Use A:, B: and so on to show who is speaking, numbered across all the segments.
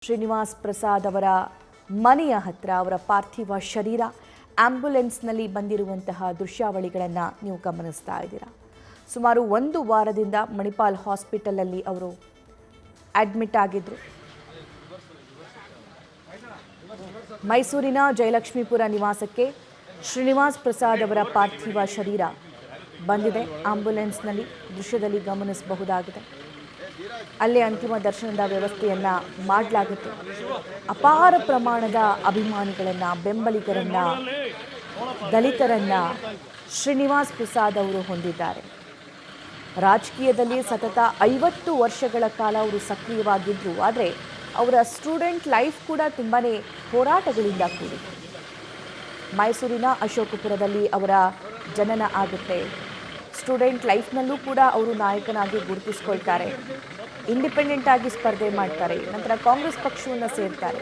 A: ಶ್ರೀನಿವಾಸ್ ಪ್ರಸಾದ್ ಅವರ ಮನೆಯ ಹತ್ರ ಅವರ ಪಾರ್ಥಿವ ಶರೀರ ಆಂಬ್ಯುಲೆನ್ಸ್ನಲ್ಲಿ ಬಂದಿರುವಂತಹ ದೃಶ್ಯಾವಳಿಗಳನ್ನು ನೀವು ಗಮನಿಸ್ತಾ ಇದ್ದೀರಾ. ಸುಮಾರು 1 ವಾರದಿಂದ ಮಣಿಪಾಲ್ ಹಾಸ್ಪಿಟಲಲ್ಲಿ ಅವರು ಅಡ್ಮಿಟ್ ಆಗಿದ್ರು. ಮೈಸೂರಿನ ಜಯಲಕ್ಷ್ಮೀಪುರ ನಿವಾಸಕ್ಕೆ ಶ್ರೀನಿವಾಸ್ ಪ್ರಸಾದ್ ಅವರ ಪಾರ್ಥಿವ ಶರೀರ ಬಂದಿದೆ. ಆಂಬ್ಯುಲೆನ್ಸ್ನಲ್ಲಿ ದೃಶ್ಯದಲ್ಲಿ ಗಮನಿಸಬಹುದಾಗಿದೆ. ಅಲ್ಲೇ ಅಂತಿಮ ದರ್ಶನದ ವ್ಯವಸ್ಥೆಯನ್ನು ಮಾಡಲಾಗುತ್ತೆ. ಅಪಾರ ಪ್ರಮಾಣದ ಅಭಿಮಾನಿಗಳನ್ನು, ಬೆಂಬಲಿಗರನ್ನು, ದಲಿತರನ್ನು ಶ್ರೀನಿವಾಸ್ ಪ್ರಸಾದ್ ಅವರು ಹೊಂದಿದ್ದಾರೆ. ರಾಜಕೀಯದಲ್ಲಿ ಸತತ 50 ವರ್ಷಗಳ ಕಾಲ ಅವರು ಸಕ್ರಿಯವಾಗಿದ್ದರು. ಆದರೆ ಅವರ ಸ್ಟೂಡೆಂಟ್ ಲೈಫ್ ಕೂಡ ತುಂಬಾ ಹೋರಾಟಗಳಿಂದ ಕೂಡಿತ್ತು. ಮೈಸೂರಿನ ಅಶೋಕಪುರದಲ್ಲಿ ಅವರ ಜನನ ಆಗುತ್ತೆ. ಸ್ಟೂಡೆಂಟ್ ಲೈಫ್ನಲ್ಲೂ ಕೂಡ ಅವರು ನಾಯಕನಾಗಿ ಗುರುತಿಸ್ಕೊಳ್ತಾರೆ. ಇಂಡಿಪೆಂಡೆಂಟ್ ಆಗಿ ಸ್ಪರ್ಧೆ ಮಾಡ್ತಾರೆ. ನಂತರ ಕಾಂಗ್ರೆಸ್ ಪಕ್ಷವನ್ನು ಸೇರ್ತಾರೆ.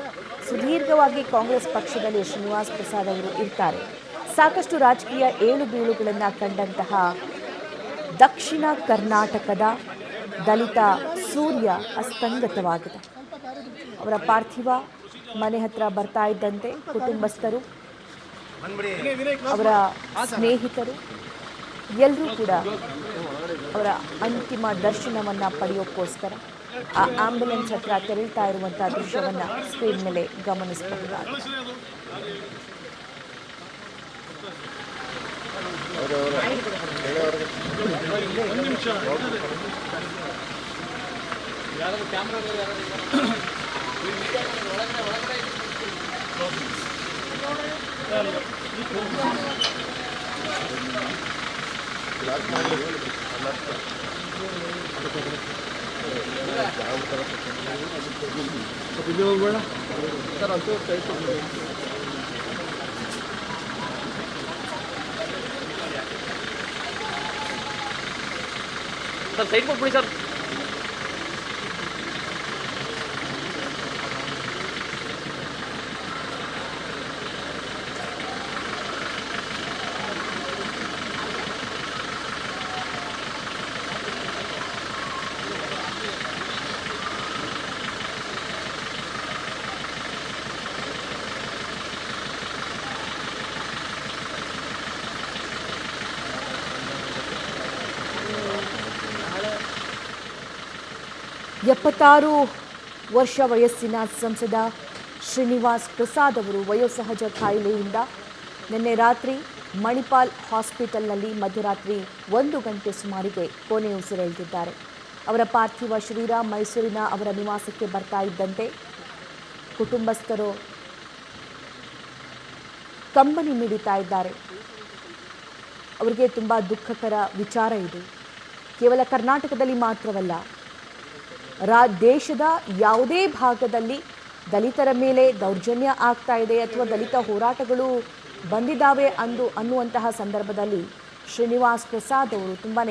A: ಸುದೀರ್ಘವಾಗಿ ಕಾಂಗ್ರೆಸ್ ಪಕ್ಷದಲ್ಲಿ ಶ್ರೀನಿವಾಸ್ ಪ್ರಸಾದ್ ಅವರು ಇರ್ತಾರೆ. ಸಾಕಷ್ಟು ರಾಜಕೀಯ ಏಳು ಬೀಳುಗಳನ್ನು ಕಂಡಂತಹ ದಕ್ಷಿಣ ಕರ್ನಾಟಕದ ದಲಿತ ಸೂರ್ಯ ಅಸ್ತಂಗತವಾಗಿದೆ. ಅವರ ಪಾರ್ಥಿವ ಮನೆ ಹತ್ರ ಬರ್ತಾ ಇದ್ದಂತೆ ಕುಟುಂಬಸ್ಥರು, ಅವರ ಸ್ನೇಹಿತರು ಎಲ್ಲರೂ ಕೂಡ ಅವರ ಅಂತಿಮ ದರ್ಶನವನ್ನು ಪಡೆಯೋಕ್ಕೋಸ್ಕರ ಆ ಆಂಬ್ಯುಲೆನ್ಸ್ ಹತ್ರ ತೆರಳ್ತಾ ಇರುವಂಥ ದೃಶ್ಯವನ್ನು ಸ್ಕ್ರೀನ್ ಮೇಲೆ ಗಮನಿಸಬಹುದಾಗಿದೆ.
B: सर सैड कोई सर
A: ಎಪ್ಪತ್ತಾರು ವರ್ಷ ವಯಸ್ಸಿನ ಸಂಸದ ಶ್ರೀನಿವಾಸ್ ಪ್ರಸಾದ್ ಅವರು ವಯೋಸಹಜ ಕಾಯಿಲೆಯಿಂದ ನಿನ್ನೆ ರಾತ್ರಿ ಮಣಿಪಾಲ್ ಹಾಸ್ಪಿಟಲ್ನಲ್ಲಿ ಮಧ್ಯರಾತ್ರಿ 1 ಗಂಟೆ ಸುಮಾರಿಗೆ ಕೊನೆಯುಸಿರೆಳೆದಿದ್ದಾರೆ. ಅವರ ಪಾರ್ಥಿವ ಶರೀರ ಮೈಸೂರಿನ ಅವರ ನಿವಾಸಕ್ಕೆ ಬರ್ತಾ ಇದ್ದಂತೆ ಕುಟುಂಬಸ್ಥರು ಕಂಬನಿ ಮಿಡಿತಾ ಇದ್ದಾರೆ. ಅವರಿಗೆ ತುಂಬ ದುಃಖಕರ ವಿಚಾರ ಇದು. ಕೇವಲ ಕರ್ನಾಟಕದಲ್ಲಿ ಮಾತ್ರವಲ್ಲ, ದೇಶದ ಯಾವುದೇ ಭಾಗದಲ್ಲಿ ದಲಿತರ ಮೇಲೆ ದೌರ್ಜನ್ಯ ಆಗ್ತಾ ಇದೆ ಅಥವಾ ದಲಿತ ಹೋರಾಟಗಳು ಬಂದಿದ್ದಾವೆ ಅನ್ನುವಂತಹ ಸಂದರ್ಭದಲ್ಲಿ ಶ್ರೀನಿವಾಸ್ ಪ್ರಸಾದ್ ಅವರು ತುಂಬಾ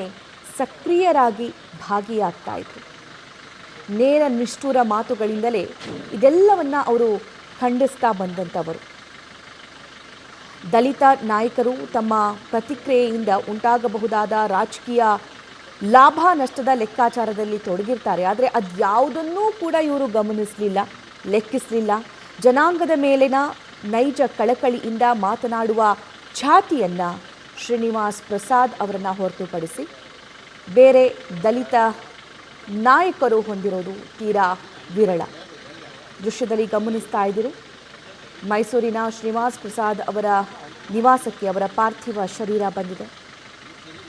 A: ಸಕ್ರಿಯರಾಗಿ ಭಾಗಿಯಾಗ್ತಾ ಇದ್ರು. ನೇರ ನಿಷ್ಠುರ ಮಾತುಗಳಿಂದಲೇ ಇದೆಲ್ಲವನ್ನು ಅವರು ಖಂಡಿಸ್ತಾ ಬಂದಂಥವರು. ದಲಿತ ನಾಯಕರು ತಮ್ಮ ಪ್ರತಿಕ್ರಿಯೆಯಿಂದ ಉಂಟಾಗಬಹುದಾದ ರಾಜಕೀಯ ಲಾಭ ನಷ್ಟದ ಲೆಕ್ಕಾಚಾರದಲ್ಲಿ ತೊಡಗಿರ್ತಾರೆ. ಆದರೆ ಅದ್ಯಾವುದನ್ನೂ ಕೂಡ ಇವರು ಗಮನಿಸಲಿಲ್ಲ, ಲೆಕ್ಕಿಸಲಿಲ್ಲ. ಜನಾಂಗದ ಮೇಲಿನ ನೈಜ ಕಳಕಳಿಯಿಂದ ಮಾತನಾಡುವ ಛಾತಿಯನ್ನು ಶ್ರೀನಿವಾಸ್ ಪ್ರಸಾದ್ ಅವರನ್ನು ಹೊರತುಪಡಿಸಿ ಬೇರೆ ದಲಿತ ನಾಯಕರು ಹೊಂದಿರೋದು ತೀರಾ ವಿರಳ. ದೃಶ್ಯದಲ್ಲಿ ಗಮನಿಸ್ತಾ ಇದ್ದೀರಿ, ಮೈಸೂರಿನ ಶ್ರೀನಿವಾಸ್ ಪ್ರಸಾದ್ ಅವರ ನಿವಾಸಕ್ಕೆ ಅವರ ಪಾರ್ಥಿವ ಶರೀರ ಬಂದಿದೆ.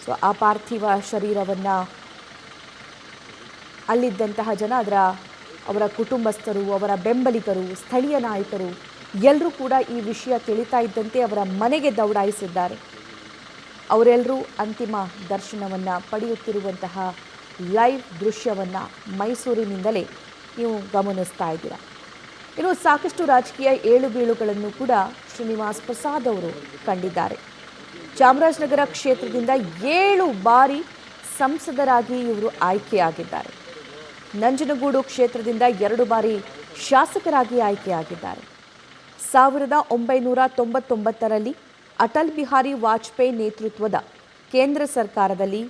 A: ಸೊ ಆ ಪಾರ್ಥಿವ ಶರೀರವನ್ನು ಅಲ್ಲಿದ್ದಂತಹ ಜನ, ಅವರ ಕುಟುಂಬಸ್ಥರು, ಅವರ ಬೆಂಬಲಿಗರು, ಸ್ಥಳೀಯ ನಾಯಕರು ಎಲ್ಲರೂ ಕೂಡ ಈ ವಿಷಯ ತಿಳಿತಾ ಇದ್ದಂತೆ ಅವರ ಮನೆಗೆ ದೌಡಾಯಿಸಿದ್ದಾರೆ. ಅವರೆಲ್ಲರೂ ಅಂತಿಮ ದರ್ಶನವನ್ನು ಪಡೆಯುತ್ತಿರುವಂತಹ ಲೈವ್ ದೃಶ್ಯವನ್ನು ಮೈಸೂರಿನಿಂದಲೇ ನೀವು ಗಮನಿಸ್ತಾ ಇದ್ದೀರಾ. ಇನ್ನು ಸಾಕಷ್ಟು ರಾಜಕೀಯ ಏಳು ಬೀಳುಗಳನ್ನು ಕೂಡ ಶ್ರೀನಿವಾಸ್ ಪ್ರಸಾದ್ ಅವರು ಕಂಡಿದ್ದಾರೆ. ಚಾಮರಾಜನಗರ ಕ್ಷೇತ್ರದಿಂದ 7 ಬಾರಿ ಸಂಸದರಾಗಿ ಇವರು ಆಯ್ಕೆಯಾಗಿದ್ದಾರೆ. ನಂಜನಗೂಡು ಕ್ಷೇತ್ರದಿಂದ 2 ಬಾರಿ ಶಾಸಕರಾಗಿ ಆಯ್ಕೆಯಾಗಿದ್ದಾರೆ. 1999ರಲ್ಲಿ ಅಟಲ್ ಬಿಹಾರಿ ವಾಜಪೇಯಿ ನೇತೃತ್ವದ ಕೇಂದ್ರ ಸರ್ಕಾರದಲ್ಲಿ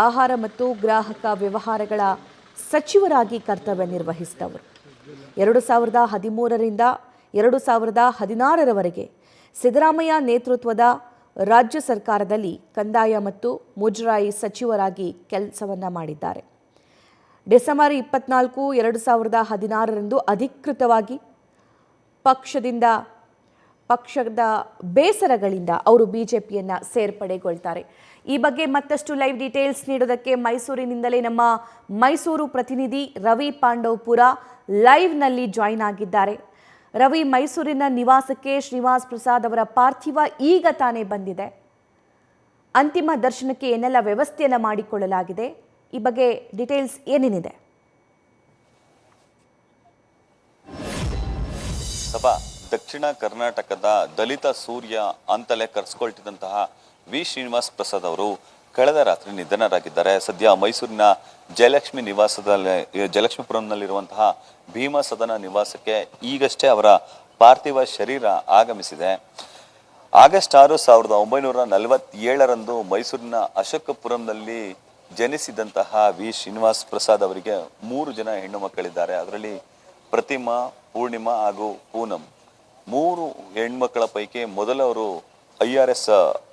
A: ಆಹಾರ ಮತ್ತು ಗ್ರಾಹಕ ವ್ಯವಹಾರಗಳ ಸಚಿವರಾಗಿ ಕರ್ತವ್ಯ ನಿರ್ವಹಿಸಿದವರು. 2013ರಿಂದ 2016ರವರೆಗೆ ಸಿದ್ದರಾಮಯ್ಯ ನೇತೃತ್ವದ ರಾಜ್ಯ ಸರ್ಕಾರದಲ್ಲಿ ಕಂದಾಯ ಮತ್ತು ಮುಜರಾಯಿ ಸಚಿವರಾಗಿ ಕೆಲಸವನ್ನು ಮಾಡಿದ್ದಾರೆ. ಡಿಸೆಂಬರ್ 24, 2016ರಂದು ಅಧಿಕೃತವಾಗಿ ಪಕ್ಷದ ಬೇಸರಗಳಿಂದ ಅವರು ಬಿಜೆಪಿಯನ್ನು ಸೇರ್ಪಡೆಗೊಳ್ತಾರೆ. ಈ ಬಗ್ಗೆ ಮತ್ತಷ್ಟು ಲೈವ್ ಡೀಟೇಲ್ಸ್ ನೀಡೋದಕ್ಕೆ ಮೈಸೂರಿನಿಂದಲೇ ನಮ್ಮ ಮೈಸೂರು ಪ್ರತಿನಿಧಿ ರವಿ ಪಾಂಡವಪುರ ಲೈವ್ನಲ್ಲಿ ಜಾಯಿನ್ ಆಗಿದ್ದಾರೆ. ರವಿ, ಮೈಸೂರಿನ ನಿವಾಸಕ್ಕೆ ಶ್ರೀನಿವಾಸ್ ಪ್ರಸಾದ್ ಅವರ ಪಾರ್ಥಿವ ಈಗ ತಾನೇ ಬಂದಿದೆ. ಅಂತಿಮ ದರ್ಶನಕ್ಕೆ ಏನೆಲ್ಲ ವ್ಯವಸ್ಥೆಯನ್ನು ಮಾಡಿಕೊಳ್ಳಲಾಗಿದೆ, ಈ ಬಗ್ಗೆ ಡೀಟೇಲ್ಸ್ ಏನೇನಿದೆ?
B: ಸಭಾ ದಕ್ಷಿಣ ಕರ್ನಾಟಕದ ದಲಿತ ಸೂರ್ಯ ಅಂತಲೇ ಕರೆಸ್ಕೊಳ್ತಿದ್ದಂತಹ ವಿ ಶ್ರೀನಿವಾಸ್ ಪ್ರಸಾದ್ ಅವರು ಕಳೆದ ರಾತ್ರಿ ನಿಧನರಾಗಿದ್ದಾರೆ. ಸದ್ಯ ಮೈಸೂರಿನ ಜಯಲಕ್ಷ್ಮೀಪುರಂನಲ್ಲಿರುವಂತಹ ಭೀಮಾ ಸದನ ನಿವಾಸಕ್ಕೆ ಈಗಷ್ಟೇ ಅವರ ಪಾರ್ಥಿವ ಶರೀರ ಆಗಮಿಸಿದೆ. ಆಗಸ್ಟ್ 6, 1947ರಂದು ಮೈಸೂರಿನ ಅಶೋಕಪುರಂನಲ್ಲಿ ಜನಿಸಿದಂತಹ ವಿ ಶ್ರೀನಿವಾಸ್ ಪ್ರಸಾದ್ ಅವರಿಗೆ 3 ಜನ ಹೆಣ್ಣು ಮಕ್ಕಳಿದ್ದಾರೆ. ಅದರಲ್ಲಿ ಪ್ರತಿಮಾ, ಪೂರ್ಣಿಮಾ ಹಾಗೂ ಪೂನಂ. 3 ಹೆಣ್ಮಕ್ಕಳ ಪೈಕಿ ಮೊದಲವರು IRS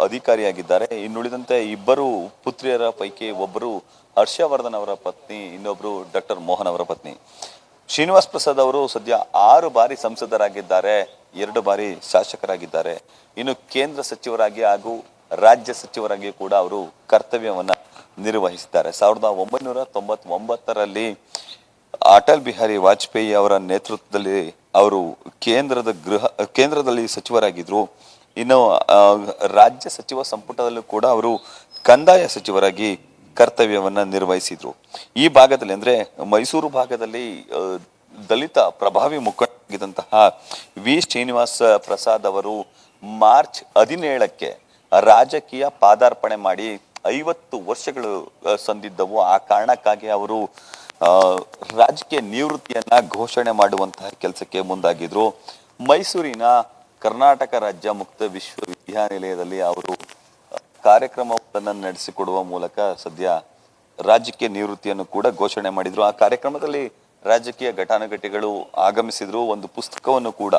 B: ಅಧಿಕಾರಿಯಾಗಿದ್ದಾರೆ. ಇನ್ನುಳಿದಂತೆ 2 ಪುತ್ರಿಯರ ಪೈಕಿ ಒಬ್ಬರು ಹರ್ಷವರ್ಧನ್ ಅವರ ಪತ್ನಿ, ಇನ್ನೊಬ್ರು ಡಾಕ್ಟರ್ ಮೋಹನ್ ಅವರ ಪತ್ನಿ. ಶ್ರೀನಿವಾಸ್ ಪ್ರಸಾದ್ ಅವರು ಸದ್ಯ 6 ಬಾರಿ ಸಂಸದರಾಗಿದ್ದಾರೆ, 2 ಬಾರಿ ಶಾಸಕರಾಗಿದ್ದಾರೆ. ಇನ್ನು ಕೇಂದ್ರ ಸಚಿವರಾಗಿ ಹಾಗೂ ರಾಜ್ಯ ಸಚಿವರಾಗಿ ಕೂಡ ಅವರು ಕರ್ತವ್ಯವನ್ನ ನಿರ್ವಹಿಸಿದ್ದಾರೆ. 1999ರಲ್ಲಿ ಅಟಲ್ ಬಿಹಾರಿ ವಾಜಪೇಯಿ ಅವರ ನೇತೃತ್ವದಲ್ಲಿ ಅವರು ಕೇಂದ್ರದಲ್ಲಿ ಸಚಿವರಾಗಿದ್ರು. ಇನ್ನು ರಾಜ್ಯ ಸಚಿವ ಸಂಪುಟದಲ್ಲೂ ಕೂಡ ಅವರು ಕಂದಾಯ ಸಚಿವರಾಗಿ ಕರ್ತವ್ಯವನ್ನ ನಿರ್ವಹಿಸಿದ್ರು. ಈ ಭಾಗದಲ್ಲಿ ಅಂದ್ರೆ ಮೈಸೂರು ಭಾಗದಲ್ಲಿ ದಲಿತ ಪ್ರಭಾವಿ ಮುಖಂಡರಾಗಿದ್ದಂತಹ ವಿ ಶ್ರೀನಿವಾಸ್ ಪ್ರಸಾದ್ ಅವರು ಮಾರ್ಚ್ 17ಕ್ಕೆ ರಾಜಕೀಯ ಪಾದಾರ್ಪಣೆ ಮಾಡಿ 50 ವರ್ಷಗಳು ಸಂದಿದ್ದವು. ಆ ಕಾರಣಕ್ಕಾಗಿ ಅವರು ರಾಜಕೀಯ ನಿವೃತ್ತಿಯನ್ನ ಘೋಷಣೆ ಮಾಡುವಂತಹ ಕೆಲಸಕ್ಕೆ ಮುಂದಾಗಿದ್ರು. ಮೈಸೂರಿನ ಕರ್ನಾಟಕ ರಾಜ್ಯ ಮುಕ್ತ ವಿಶ್ವವಿದ್ಯಾನಿಲಯದಲ್ಲಿ ಅವರು ಕಾರ್ಯಕ್ರಮವನ್ನು ನಡೆಸಿಕೊಡುವ ಮೂಲಕ ಸದ್ಯ ರಾಜಕೀಯ ನಿವೃತ್ತಿಯನ್ನು ಕೂಡ ಘೋಷಣೆ ಮಾಡಿದ್ರು. ಆ ಕಾರ್ಯಕ್ರಮದಲ್ಲಿ ರಾಜಕೀಯ ಘಟಾನುಘಟಿಗಳು ಆಗಮಿಸಿದ್ರು. ಒಂದು ಪುಸ್ತಕವನ್ನು ಕೂಡ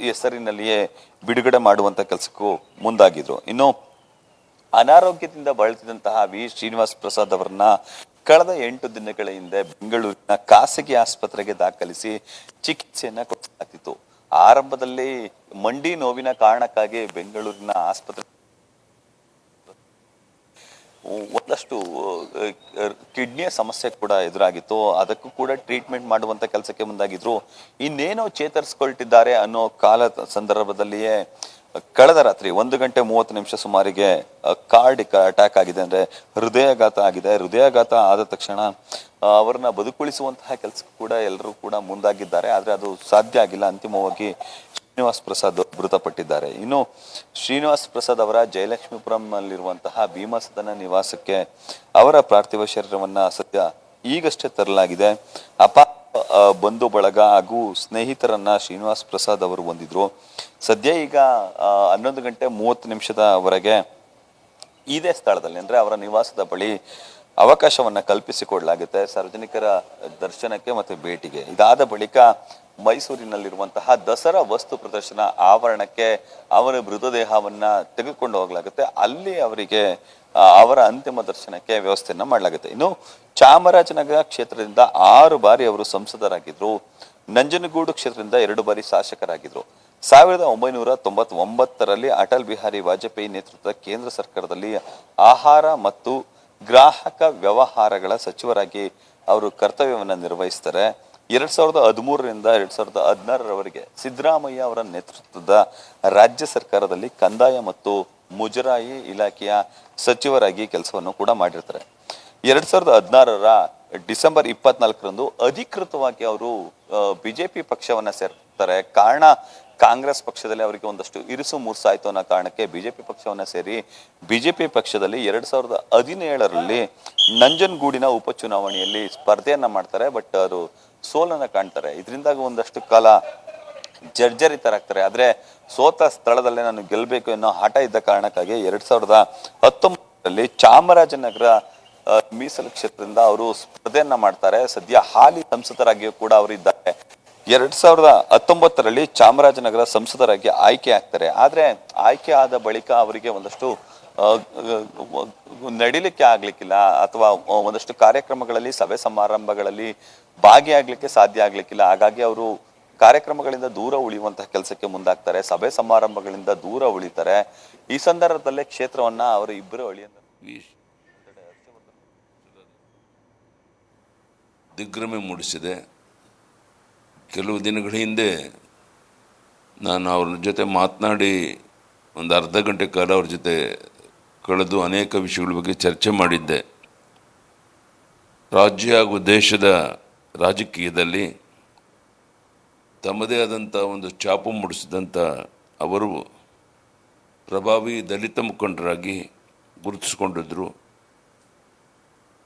B: ಹೆಸರಿನಲ್ಲಿಯೇ ಬಿಡುಗಡೆ ಮಾಡುವಂತ ಕೆಲಸಕ್ಕೂ ಮುಂದಾಗಿದ್ರು. ಇನ್ನು ಅನಾರೋಗ್ಯದಿಂದ ಬಳಲ್ತಿದ್ದಂತಹ ವಿ ಶ್ರೀನಿವಾಸ್ ಪ್ರಸಾದ್ ಅವರನ್ನ ಕಳೆದ 8 ದಿನಗಳ ಹಿಂದೆ ಬೆಂಗಳೂರಿನ ಖಾಸಗಿ ಆಸ್ಪತ್ರೆಗೆ ದಾಖಲಿಸಿ ಚಿಕಿತ್ಸೆಯನ್ನ ಕೊಡಿಸಲಾಗ್ತಿತ್ತು. ಆರಂಭದಲ್ಲಿ ಮಂಡಿ ನೋವಿನ ಕಾರಣಕ್ಕಾಗಿ ಬೆಂಗಳೂರಿನ ಆಸ್ಪತ್ರೆ ಒಂದಷ್ಟು ಕಿಡ್ನಿಯ ಸಮಸ್ಯೆ ಕೂಡ ಎದುರಾಗಿತ್ತು. ಅದಕ್ಕೂ ಕೂಡ ಟ್ರೀಟ್ಮೆಂಟ್ ಮಾಡುವಂತ ಕೆಲಸಕ್ಕೆ ಮುಂದಾಗಿದ್ರು. ಇನ್ನೇನೋ ಚೇತರಿಸಿಕೊಳ್ತಿದ್ದಾರೆ ಅನ್ನೋ ಸಂದರ್ಭದಲ್ಲಿಯೇ ಕಳೆದ ರಾತ್ರಿ 1:30 ಸುಮಾರಿಗೆ ಕಾರ್ಡಿಕ್ ಅಟ್ಯಾಕ್ ಆಗಿದೆ, ಅಂದ್ರೆ ಹೃದಯಾಘಾತ ಆಗಿದೆ. ಹೃದಯಾಘಾತ ಆದ ತಕ್ಷಣ ಅವರನ್ನ ಬದುಕುಳಿಸುವಂತಹ ಕೆಲಸಕ್ಕೂ ಕೂಡ ಎಲ್ಲರೂ ಕೂಡ ಮುಂದಾಗಿದ್ದಾರೆ. ಆದ್ರೆ ಅದು ಸಾಧ್ಯ ಆಗಿಲ್ಲ. ಅಂತಿಮವಾಗಿ ಶ್ರೀನಿವಾಸ್ ಪ್ರಸಾದ್ ಮೃತಪಟ್ಟಿದ್ದಾರೆ. ಇನ್ನು ಶ್ರೀನಿವಾಸ್ ಪ್ರಸಾದ್ ಅವರ ಜಯಲಕ್ಷ್ಮೀಪುರಂನಲ್ಲಿರುವಂತಹ ಭೀಮಾ ಸದನ ನಿವಾಸಕ್ಕೆ ಅವರ ಪಾರ್ಥಿವ ಶರೀರವನ್ನ ಸದ್ಯ ಈಗಷ್ಟೇ ತರಲಾಗಿದೆ. ಬಂಧು ಬಳಗ ಹಾಗೂ ಸ್ನೇಹಿತರನ್ನ ಶ್ರೀನಿವಾಸ್ ಪ್ರಸಾದ್ ಅವರು ಹೊಂದಿದ್ರು. ಸದ್ಯ ಈಗ 11:30ವರೆಗೆ ಇದೇ ಸ್ಥಳದಲ್ಲಿ ಅಂದ್ರೆ ಅವರ ನಿವಾಸದ ಬಳಿ ಅವಕಾಶವನ್ನ ಕಲ್ಪಿಸಿಕೊಡಲಾಗುತ್ತೆ ಸಾರ್ವಜನಿಕರ ದರ್ಶನಕ್ಕೆ ಮತ್ತೆ ಭೇಟಿಗೆ. ಇದಾದ ಬಳಿಕ ಮೈಸೂರಿನಲ್ಲಿರುವಂತಹ ದಸರಾ ವಸ್ತು ಪ್ರದರ್ಶನ ಆವರಣಕ್ಕೆ ಅವರ ಮೃತದೇಹವನ್ನ ತೆಗೆದುಕೊಂಡು ಹೋಗಲಾಗುತ್ತೆ. ಅಲ್ಲಿ ಅವರಿಗೆ ಅವರ ಅಂತಿಮ ದರ್ಶನಕ್ಕೆ ವ್ಯವಸ್ಥೆಯನ್ನ ಮಾಡಲಾಗುತ್ತೆ. ಇನ್ನು ಚಾಮರಾಜನಗರ ಕ್ಷೇತ್ರದಿಂದ 6 ಬಾರಿ ಅವರು ಸಂಸದರಾಗಿದ್ರು. ನಂಜನಗೂಡು ಕ್ಷೇತ್ರದಿಂದ 2 ಬಾರಿ ಶಾಸಕರಾಗಿದ್ರು. 1999ರಲ್ಲಿ ಅಟಲ್ ಬಿಹಾರಿ ವಾಜಪೇಯಿ ನೇತೃತ್ವದ ಕೇಂದ್ರ ಸರ್ಕಾರದಲ್ಲಿ ಆಹಾರ ಮತ್ತು ಗ್ರಾಹಕ ವ್ಯವಹಾರಗಳ ಸಚಿವರಾಗಿ ಅವರು ಕರ್ತವ್ಯವನ್ನು ನಿರ್ವಹಿಸ್ತಾರೆ. 2013ರಿಂದ 2016ರವರೆಗೆ ಸಿದ್ದರಾಮಯ್ಯ ಅವರ ನೇತೃತ್ವದ ರಾಜ್ಯ ಸರ್ಕಾರದಲ್ಲಿ ಕಂದಾಯ ಮತ್ತು ಮುಜರಾಯಿ ಇಲಾಖೆಯ ಸಚಿವರಾಗಿ ಕೆಲಸವನ್ನು ಕೂಡ ಮಾಡಿರ್ತಾರೆ. 2016ರ ಡಿಸೆಂಬರ್ 24ರಂದು ಅಧಿಕೃತವಾಗಿ ಅವರು ಬಿಜೆಪಿ ಪಕ್ಷವನ್ನ ಸೇರ್ತಾರೆ. ಕಾರಣ ಕಾಂಗ್ರೆಸ್ ಪಕ್ಷದಲ್ಲಿ ಅವರಿಗೆ ಒಂದಷ್ಟು ಇರಿಸು ಮುರ್ಸಾಯ್ತು ಅನ್ನೋ ಕಾರಣಕ್ಕೆ ಬಿಜೆಪಿ ಪಕ್ಷವನ್ನ ಸೇರಿ ಬಿಜೆಪಿ ಪಕ್ಷದಲ್ಲಿ 2017ರಲ್ಲಿ ನಂಜನಗೂಡಿನ ಉಪಚುನಾವಣೆಯಲ್ಲಿ ಸ್ಪರ್ಧೆಯನ್ನ ಮಾಡ್ತಾರೆ. ಬಟ್ ಅವರು ಸೋಲನ್ನ ಕಾಣ್ತಾರೆ. ಇದರಿಂದಾಗಿ ಒಂದಷ್ಟು ಕಾಲ ಜರ್ಜರಿತರಾಗ್ತಾರೆ. ಆದ್ರೆ ಸೋತ ಸ್ಥಳದಲ್ಲೇ ನಾನು ಗೆಲ್ಲಬೇಕು ಅನ್ನೋ ಹಠ ಇದ್ದ ಕಾರಣಕ್ಕಾಗಿ 2019ರಲ್ಲಿ ಚಾಮರಾಜನಗರ ಮೀಸಲು ಕ್ಷೇತ್ರದಿಂದ ಅವರು ಸ್ಪರ್ಧೆಯನ್ನ ಮಾಡ್ತಾರೆ. ಸದ್ಯ ಹಾಲಿ ಸಂಸದರಾಗಿಯೂ ಕೂಡ ಅವರು ಇದ್ದಾರೆ. 2019ರಲ್ಲಿ ಚಾಮರಾಜನಗರ ಸಂಸದರಾಗಿ ಆಯ್ಕೆ ಆಗ್ತಾರೆ. ಆದ್ರೆ ಆಯ್ಕೆ ಆದ ಬಳಿಕ ಅವರಿಗೆ ಒಂದಷ್ಟು ನಡಿಲಿಕ್ಕೆ ಆಗ್ಲಿಕ್ಕಿಲ್ಲ, ಅಥವಾ ಒಂದಷ್ಟು ಕಾರ್ಯಕ್ರಮಗಳಲ್ಲಿ ಸಭೆ ಸಮಾರಂಭಗಳಲ್ಲಿ ಭಾಗಿಯಾಗ್ಲಿಕ್ಕೆ ಸಾಧ್ಯ ಆಗ್ಲಿಕ್ಕಿಲ್ಲ. ಹಾಗಾಗಿ ಅವರು ಕಾರ್ಯಕ್ರಮಗಳಿಂದ ದೂರ ಉಳಿಯುವಂತಹ ಕೆಲಸಕ್ಕೆ ಮುಂದಾಗ್ತಾರೆ, ಸಭೆ ಸಮಾರಂಭಗಳಿಂದ ದೂರ ಉಳಿತಾರೆ. ಈ ಸಂದರ್ಭದಲ್ಲೇ ಕ್ಷೇತ್ರವನ್ನ ಅವರು ಇಬ್ಬರು
C: ದಿಗ್ಭ್ರಮೆ ಮೂಡಿಸಿದೆ. ಕೆಲವು ದಿನಗಳ ಹಿಂದೆ ನಾನು ಅವ್ರ ಜೊತೆ ಮಾತನಾಡಿ ಒಂದು ಅರ್ಧ ಗಂಟೆ ಕಾಲ ಅವ್ರ ಜೊತೆ ಕಳೆದು ಅನೇಕ ವಿಷಯಗಳ ಬಗ್ಗೆ ಚರ್ಚೆ ಮಾಡಿದ್ದೆ. ರಾಜ್ಯ ಹಾಗೂ ದೇಶದ ರಾಜಕೀಯದಲ್ಲಿ ತಮ್ಮದೇ ಆದಂಥ ಒಂದು ಛಾಪು ಮೂಡಿಸಿದಂಥ ಅವರು ಪ್ರಭಾವಿ ದಲಿತ ಮುಖಂಡರಾಗಿ ಗುರುತಿಸಿಕೊಂಡಿದ್ದರು.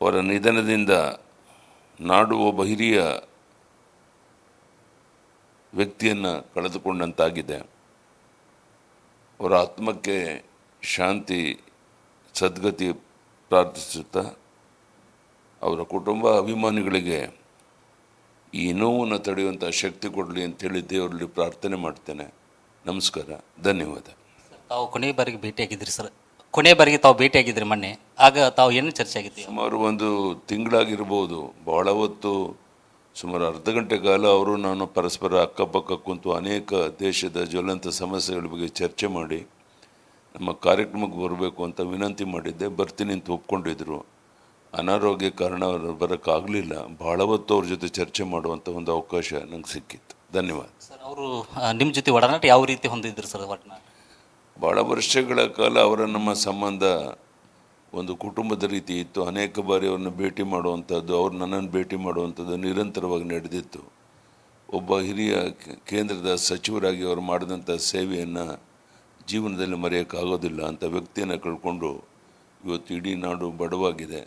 C: ಅವರ ನಿಧನದಿಂದ ನಾಡು ಒಬ್ಬ ಹಿರಿಯ ವ್ಯಕ್ತಿಯನ್ನು ಕಳೆದುಕೊಂಡಂತಾಗಿದೆ. ಅವರ ಆತ್ಮಕ್ಕೆ ಶಾಂತಿ ಸದ್ಗತಿ ಪ್ರಾರ್ಥಿಸುತ್ತಾ ಅವರ ಕುಟುಂಬ ಅಭಿಮಾನಿಗಳಿಗೆ ಈ ನೋವನ್ನು ತಡೆಯುವಂಥ ಶಕ್ತಿ ಕೊಡಲಿ ಅಂತೇಳಿ ದೇವರಲ್ಲಿ ಪ್ರಾರ್ಥನೆ ಮಾಡ್ತೇನೆ. ನಮಸ್ಕಾರ, ಧನ್ಯವಾದ.
D: ತಾವು ಕೊನೆ ಬಾರಿಗೆ ಭೇಟಿಯಾಗಿದ್ರಿ ಸರ್, ಕೊನೆ ಬಾರಿಗೆ ತಾವು ಭೇಟಿಯಾಗಿದ್ರಿ ಮೊನ್ನೆ, ಆಗ ತಾವು ಏನು ಚರ್ಚೆ ಆಗಿತ್ತು?
C: ಸುಮಾರು ಒಂದು ತಿಂಗಳಾಗಿರ್ಬೋದು. ಭಾಳ ಹೊತ್ತು, ಸುಮಾರು ಅರ್ಧ ಗಂಟೆ ಕಾಲ ಅವರು ನಾನು ಪರಸ್ಪರ ಅಕ್ಕಪಕ್ಕ ಕುಂತು ಅನೇಕ ದೇಶದ ಜ್ವಲಂತ ಸಮಸ್ಯೆಗಳ ಬಗ್ಗೆ ಚರ್ಚೆ ಮಾಡಿ ನಮ್ಮ ಕಾರ್ಯಕ್ರಮಕ್ಕೆ ಬರಬೇಕು ಅಂತ ವಿನಂತಿ ಮಾಡಿದ್ದೆ. ಬರ್ತೀನಿ ಅಂತ ಒಪ್ಕೊಂಡಿದ್ರು. ಅನಾರೋಗ್ಯ ಕಾರಣ ಅವರು ಬರೋಕ್ಕಾಗಲಿಲ್ಲ. ಭಾಳ ಹೊತ್ತು ಅವ್ರ ಜೊತೆ ಚರ್ಚೆ ಮಾಡುವಂಥ ಒಂದು ಅವಕಾಶ ನಂಗೆ ಸಿಕ್ಕಿತ್ತು. ಧನ್ಯವಾದ
D: ಸರ್. ಅವರು ನಿಮ್ಮ ಜೊತೆ ಒಡನಾಟ ಯಾವ ರೀತಿ ಹೊಂದಿದ್ರು ಸರ್? ಒಡನಾಟ
C: ಭಾಳ ವರ್ಷಗಳ ಕಾಲ ಅವರ ನಮ್ಮ ಸಂಬಂಧ ಒಂದು ಕುಟುಂಬದ ರೀತಿ ಇತ್ತು. ಅನೇಕ ಬಾರಿ ಅವ್ರನ್ನ ಭೇಟಿ ಮಾಡುವಂಥದ್ದು, ಅವ್ರು ನನ್ನನ್ನು ಭೇಟಿ ಮಾಡುವಂಥದ್ದು ನಿರಂತರವಾಗಿ ನಡೆದಿತ್ತು. ಒಬ್ಬ ಹಿರಿಯ ಕೇಂದ್ರದ ಸಚಿವರಾಗಿ ಅವರು ಮಾಡಿದಂಥ ಸೇವೆಯನ್ನು ಜೀವನದಲ್ಲಿ ಮರೆಯೋಕ್ಕಾಗೋದಿಲ್ಲ. ಅಂಥ ವ್ಯಕ್ತಿಯನ್ನು ಕಳ್ಕೊಂಡು ಇವತ್ತು ಇಡೀ ನಾಡು ಬಡವಾಗಿದೆ.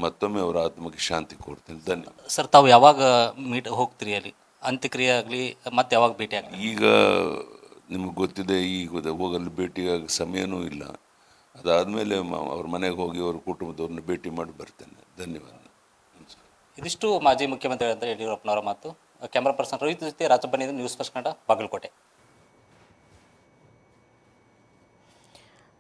C: ಮತ್ತೊಮ್ಮೆ ಅವರ ಆತ್ಮಕ್ಕೆ ಶಾಂತಿ ಕೋರ್ತೇನೆ. ಧನ್ಯವಾದ
D: ಸರ್. ತಾವು ಯಾವಾಗ ಹೋಗ್ತೀರಿ ಅಲ್ಲಿ, ಅಂತ್ಯಕ್ರಿಯೆ ಆಗಲಿ, ಮತ್ತೆ ಯಾವಾಗ ಭೇಟಿ ಆಗಲಿ?
C: ಈಗ ನಿಮಗೆ ಗೊತ್ತಿದೆ, ಈಗ ಹೋಗಲು ಭೇಟಿಯಾಗ ಸಮಯನೂ ಇಲ್ಲ. ಅದಾದಮೇಲೆ ಅವ್ರ ಮನೆಗೆ ಹೋಗಿ ಅವ್ರ ಕುಟುಂಬದವ್ರನ್ನ ಭೇಟಿ ಮಾಡಿ ಬರ್ತೇನೆ. ಧನ್ಯವಾದ.
D: ಇದಿಷ್ಟು ಮಾಜಿ ಮುಖ್ಯಮಂತ್ರಿ ಅಂತ ಯಡಿಯೂರಪ್ಪನವರ ಮಾತು. ಕ್ಯಾಮ್ರಾ ಪರ್ಸನ್ ರೋಹಿತ್ ಜೊತೆ ರಾಜಪ್ಪನಿಂದ ನ್ಯೂಸ್ ಫಸ್ಟ್ ಕನ್ನಡ, ಬಾಗಲಕೋಟೆ.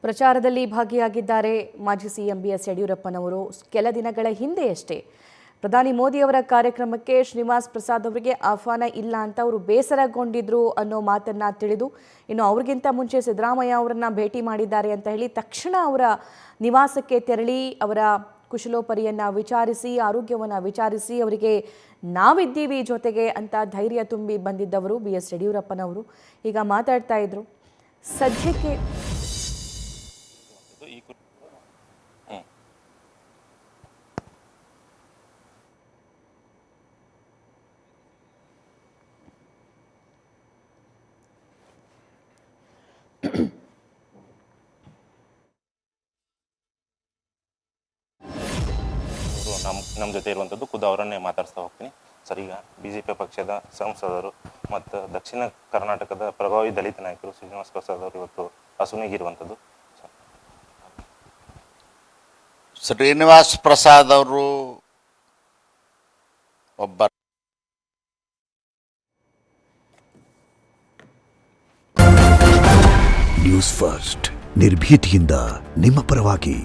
A: ಪ್ರಚಾರದಲ್ಲಿ ಭಾಗಿಯಾಗಿದ್ದಾರೆ ಮಾಜಿ ಸಿಎಂ ಬಿಎಸ್ ಯಡಿಯೂರಪ್ಪನವರು. ಕೆಲ ದಿನಗಳ ಹಿಂದೆಯಷ್ಟೇ ಪ್ರಧಾನಿ ಮೋದಿಯವರ ಕಾರ್ಯಕ್ರಮಕ್ಕೆ ಶ್ರೀನಿವಾಸ್ ಪ್ರಸಾದ್ ಅವರಿಗೆ ಆಹ್ವಾನ ಇಲ್ಲ ಅಂತ ಅವರು ಬೇಸರಗೊಂಡಿದ್ರು ಅನ್ನೋ ಮಾತನ್ನು ತಿಳಿದು, ಇನ್ನು ಅವ್ರಿಗಿಂತ ಮುಂಚೆ ಸಿದ್ದರಾಮಯ್ಯ ಅವರನ್ನು ಭೇಟಿ ಮಾಡಿದ್ದಾರೆ ಅಂತ ಹೇಳಿ ತಕ್ಷಣ ಅವರ ನಿವಾಸಕ್ಕೆ ತೆರಳಿ ಅವರ ಕುಶಲೋಪರಿಯನ್ನು ವಿಚಾರಿಸಿ, ಆರೋಗ್ಯವನ್ನು ವಿಚಾರಿಸಿ, ಅವರಿಗೆ ನಾವಿದ್ದೀವಿ ಜೊತೆಗೆ ಅಂತ ಧೈರ್ಯ ತುಂಬಿ ಬಂದಿದ್ದವರು ಬಿ ಎಸ್ ಯಡಿಯೂರಪ್ಪನವರು. ಈಗ ಮಾತಾಡ್ತಾ ಇದ್ರು. ಸದ್ಯಕ್ಕೆ
E: ನಮ್ಮ ಜೊತೆ ಇರುವಂಥದ್ದು ಖುದ್ದು ಅವರನ್ನೇ ಮಾತಾಡಿಸ್ತಾ ಹೋಗ್ತೀನಿ ಸರ್. ಈಗ BJP ಪಕ್ಷದ ಸಂಸದರು ಮತ್ತು ದಕ್ಷಿಣ ಕರ್ನಾಟಕದ ಪ್ರಭಾವಿ ದಲಿತ ನಾಯಕರು ಶ್ರೀನಿವಾಸ್ ಪ್ರಸಾದ್ ಅವರು ಇವತ್ತು ಅಸುನೀಗಿರುವಂಥದ್ದು.
F: ಶ್ರೀನಿವಾಸ್ ಪ್ರಸಾದ್ ಅವರು ಒಬ್ಬ
G: ನ್ಯೂಸ್ ಫಸ್ಟ್ ನಿರ್ಭೀತಿಯಿಂದ ನಿಮ್ಮ ಪರವಾಗಿ.